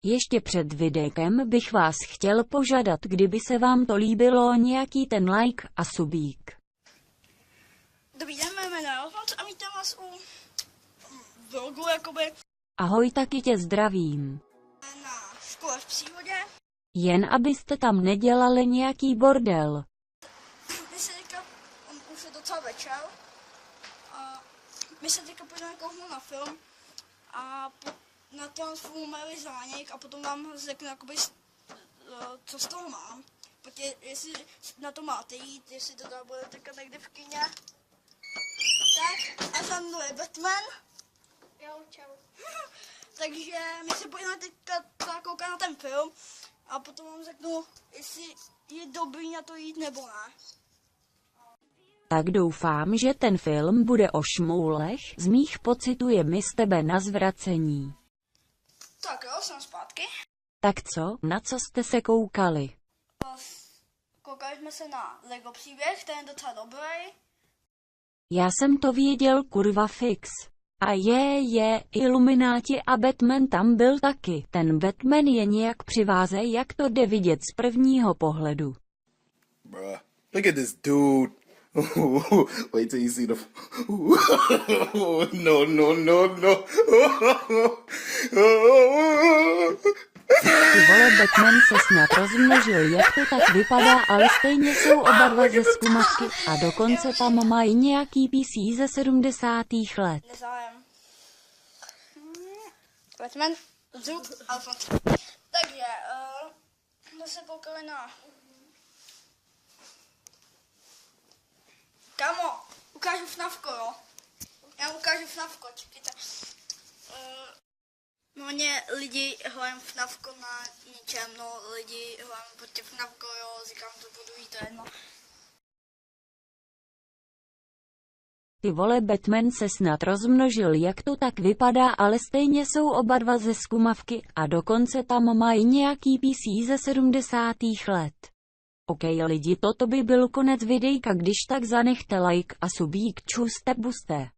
Ještě před videjkem bych vás chtěl požádat, kdyby se vám to líbilo, nějaký ten like a subík. Dobrý den, jmenuje se Alfons a vítám vás u vlogu jakoby Ahoj, taky tě zdravím. na škole v přírodě. Jen abyste tam nedělali nějaký bordel. My se teďka, už je docela večer, a my se teďka půjdeme kouknout na film a na Transformery zánik a potom vám řeknu jakoby, co z toho mám. Protože jestli na to máte jít, jestli to tam bude teďka někde v kyně. Tak a za mnou je Batman. Jo, čau. Takže my se půjdeme teďka koukat na ten film a potom vám řeknu, jestli je dobrý na to jít nebo ne. Tak doufám, že ten film bude o šmoulech, z mých pocitů je mi z tebe na zvracení. Tak jo, jsem zpátky. Tak co, na co jste se koukali? Koukali jsme se na Lego příběh, ten je docela dobrý. Já jsem to věděl kurva fix. A Ilumináti a Batman tam byl taky. Ten Batman je nějak při váze, jak to jde vidět z prvního pohledu. Bruh, look at this dude. Wait till you see the. No, no, no, no. Ty vole, Batman se snad rozmnožil, jak to tak vypadá, ale stejně jsou oba dva ze zkumavky a dokonce tam mají nějaký PC ze 70. let. Nezájem. Batman, Zub, Alfons. Takže, jsme se koukali na... Kamo, ukážu FNAFko, jo? Já ukážu FNAFko, čekajte. Mě lidi hledají FNAFko na ničem, no lidi hledají proti FNAFko, jo, říkám to budu jít, to je jedno. Ty vole, Batman se snad rozmnožil, jak to tak vypadá, ale stejně jsou oba dva ze zkumavky a dokonce tam mají nějaký PC ze 70. let. OK lidi, toto by byl konec videjka, když tak zanechte like a subík, čuste buste.